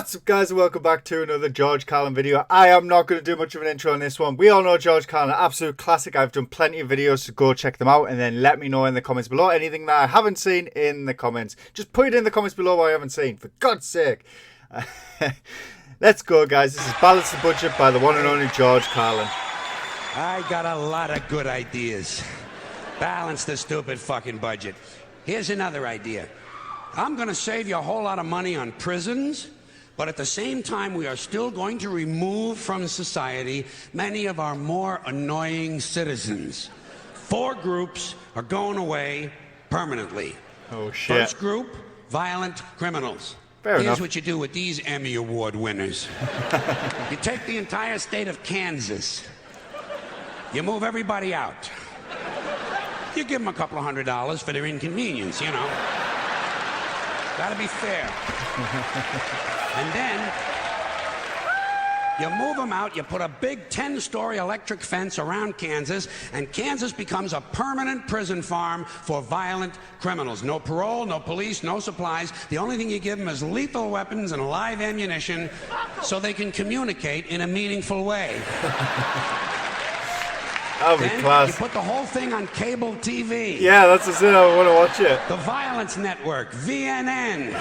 What's up, guys, and welcome back to another George Carlin video. I am not going to do much of an intro on this one. We all know George Carlin, an absolute classic. I've done plenty of videos, so go check them out and then let me know in the comments below anything that I haven't seen in the comments. Just put it in the comments below what I haven't seen, for God's sake. Let's go, guys. This is Balance the Budget by the one and only George Carlin. I got a lot of good ideas. Balance the stupid fucking budget. Here's another idea. I'm going to save you a whole lot of money on prisons, but at the same time, we are still going to remove from society many of our more annoying citizens. 4 groups are going away permanently. Oh, shit. First group, violent criminals. Fair Here's enough. what you do with these Emmy Award winners. You take the entire state of Kansas. You move everybody out. You give them a couple of $100 for their inconvenience, you know. Gotta be fair. And then you move them out, you put a big 10-story electric fence around Kansas, and Kansas becomes a permanent prison farm for violent criminals. No parole, no police, no supplies. The only thing you give them is lethal weapons and live ammunition so they can communicate in a meaningful way. That'll be Then class. you put the whole thing on cable TV. Yeah, that's just it. I want to watch it. The Violence Network, VNN.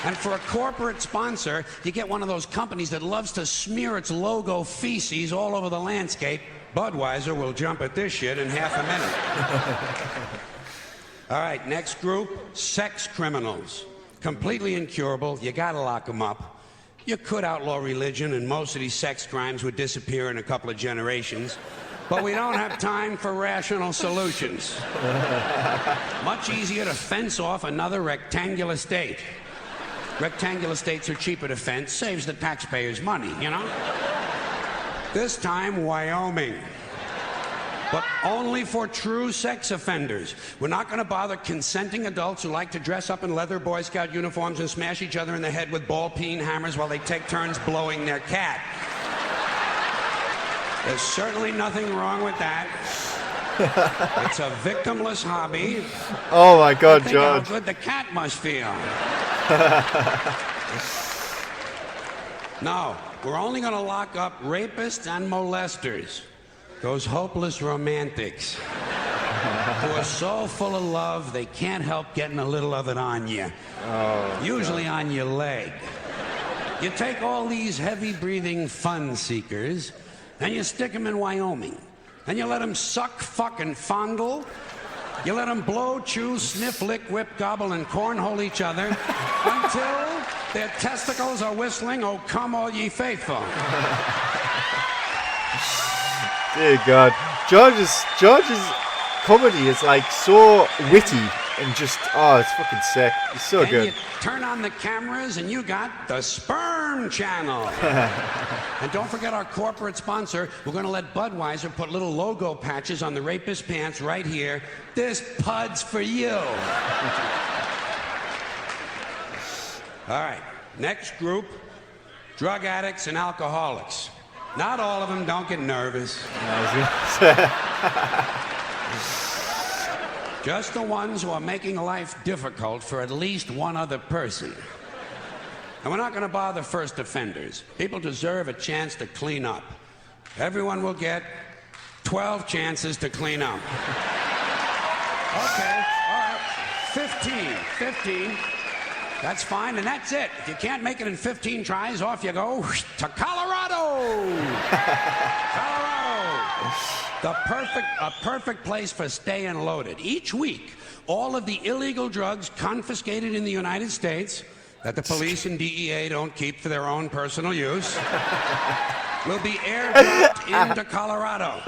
And for a corporate sponsor, you get one of those companies that loves to smear its logo feces all over the landscape. Budweiser will jump at this shit in half a minute. All right, next group, sex criminals. Completely incurable. You gotta lock them up. You could outlaw religion, and most of these sex crimes would disappear in a couple of generations. But we don't have time for rational solutions. Much easier to fence off another rectangular state. Rectangular states are cheaper to fence, saves the taxpayers money, you know? This time, Wyoming. But only for true sex offenders. We're not going to bother consenting adults who like to dress up in leather Boy Scout uniforms and smash each other in the head with ball-peen hammers while they take turns blowing their cat. There's certainly nothing wrong with that. It's a victimless hobby. Oh my God, Think George. how good the cat must feel. No, we're only going to lock up rapists and molesters. Those hopeless romantics who are so full of love they can't help getting a little of it on you. Oh, Usually on your leg. You take all these heavy-breathing fun seekers and you stick them in Wyoming. And you let them suck, fuck, and fondle. You let them blow, chew, sniff, lick, whip, gobble, and cornhole each other until their testicles are whistling, "Oh, come all ye faithful." Dear God. George's comedy is like so witty and just, oh, it's fucking sick. It's so And good. you turn on the cameras and you got the Sperm Channel. And don't forget our corporate sponsor. We're going to let Budweiser put little logo patches on the rapist pants right here. This pud's for you. All right, next group, drug addicts and alcoholics. Not all of them, don't get nervous. Just the ones who are making life difficult for at least one other person. And we're not going to bother first offenders. People deserve a chance to clean up. Everyone will get 12 chances to clean up. Okay, all right, 15. That's fine, and that's it. If you can't make it in 15 tries, off you go to Colorado. Colorado. A perfect place for staying loaded. Each week, all of the illegal drugs confiscated in the United States that the police and DEA don't keep for their own personal use will be airdropped into Colorado.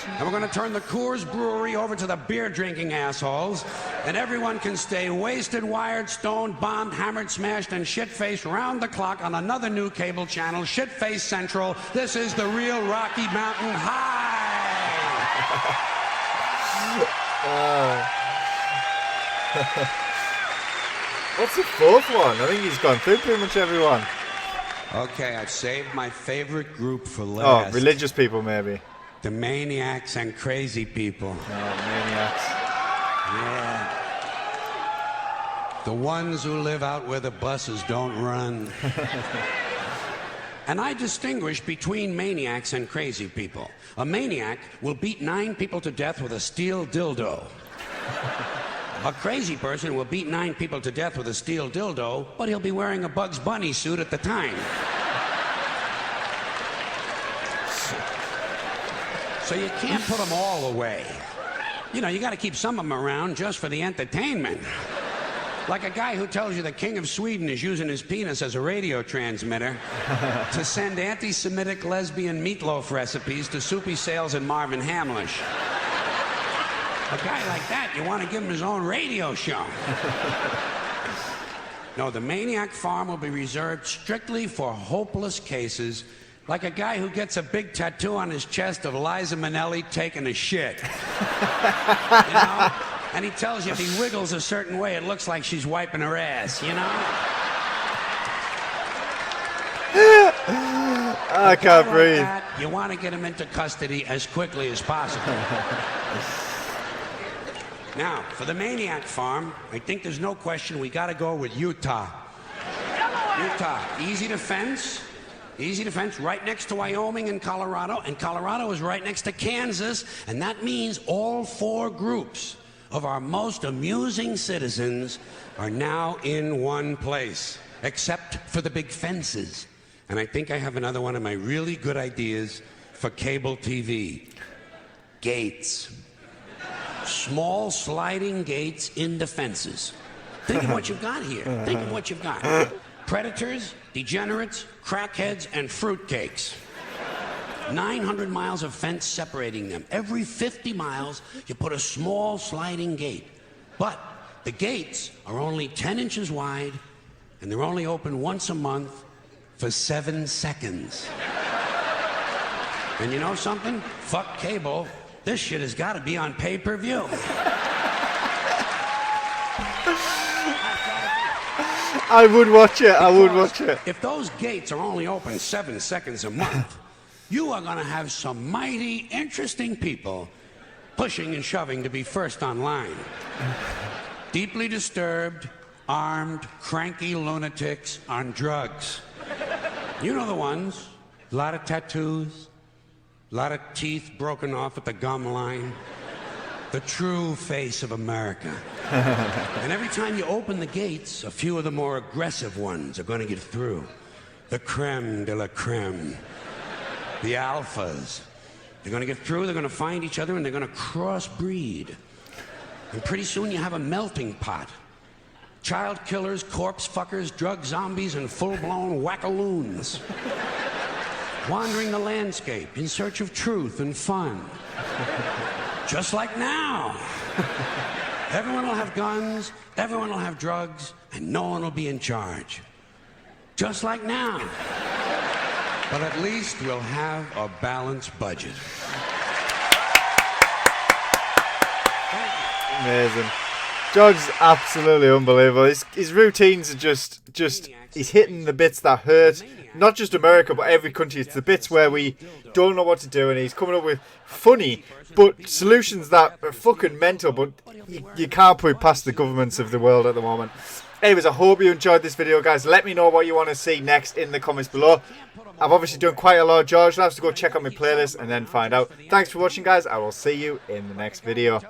And we're going to turn the Coors Brewery over to the beer-drinking assholes, and everyone can stay wasted, wired, stoned, bombed, hammered, smashed, and shit-faced round the clock on another new cable channel, Shit-Face Central. This is the real Rocky Mountain High. What's the fourth one? I think he's gone through pretty much everyone. Okay, I've saved my favorite group for Oh, last. religious people maybe. The maniacs and crazy people. Oh, maniacs. Yeah. The ones who live out where the buses don't run. And I distinguish between maniacs and crazy people. A maniac will beat 9 people to death with a steel dildo. A crazy person will beat 9 people to death with a steel dildo, but he'll be wearing a Bugs Bunny suit at the time. So you can't put them all away. You know, you got to keep some of them around just for the entertainment. Like a guy who tells you the King of Sweden is using his penis as a radio transmitter to send anti-Semitic lesbian meatloaf recipes to Soupy Sales and Marvin Hamlish. A guy like that, you want to give him his own radio show. No, the Maniac Farm will be reserved strictly for hopeless cases, like a guy who gets a big tattoo on his chest of Liza Minnelli taking a shit. You know? And he tells you if he wiggles a certain way, it looks like she's wiping her ass, you know? I can't breathe. Like that, you want to get him into custody as quickly as possible. Now, for the Maniac Farm, I think there's no question we got to go with Utah. Utah, easy to fence. Easy to fence, right next to Wyoming and Colorado is right next to Kansas, and that means all 4 groups of our most amusing citizens are now in one place, except for the big fences. And I think I have another one of my really good ideas for cable TV. Gates. Small sliding gates in the fences. Think of what you've got here. Think of what you've got. Predators, degenerates, crackheads, and fruitcakes. 900 miles of fence separating them. Every 50 miles, you put a small sliding gate. But the gates are only 10 inches wide, and they're only open once a month for 7 seconds. And you know something? Fuck cable. This shit has got to be on pay-per-view. I would watch it. I would watch it. If those gates are only open 7 seconds a month, you are going to have some mighty interesting people pushing and shoving to be first online. Deeply disturbed, armed, cranky lunatics on drugs. You know the ones. A lot of tattoos, a lot of teeth broken off at the gum line. The true face of America. And every time you open the gates, a few of the more aggressive ones are going to get through. The creme de la creme. The alphas. They're going to get through, they're going to find each other, and they're going to crossbreed. And pretty soon you have a melting pot. Child killers, corpse fuckers, drug zombies, and full-blown wackaloons. Wandering the landscape in search of truth and fun. Just like now. Everyone will have guns, everyone will have drugs, and no one will be in charge. Just like now. But at least we'll have a balanced budget. Amazing. George's absolutely unbelievable. His routines are just he's hitting the bits that hurt. Not just America, but every country. It's the bits where we don't know what to do, and he's coming up with funny, but solutions that are fucking mental, but you can't put past the governments of the world at the moment. Anyways, I hope you enjoyed this video, guys. Let me know what you want to see next in the comments below. I've obviously done quite a lot of George. I'll have to go check out my playlist and then find out. Thanks for watching, guys. I will see you in the next video.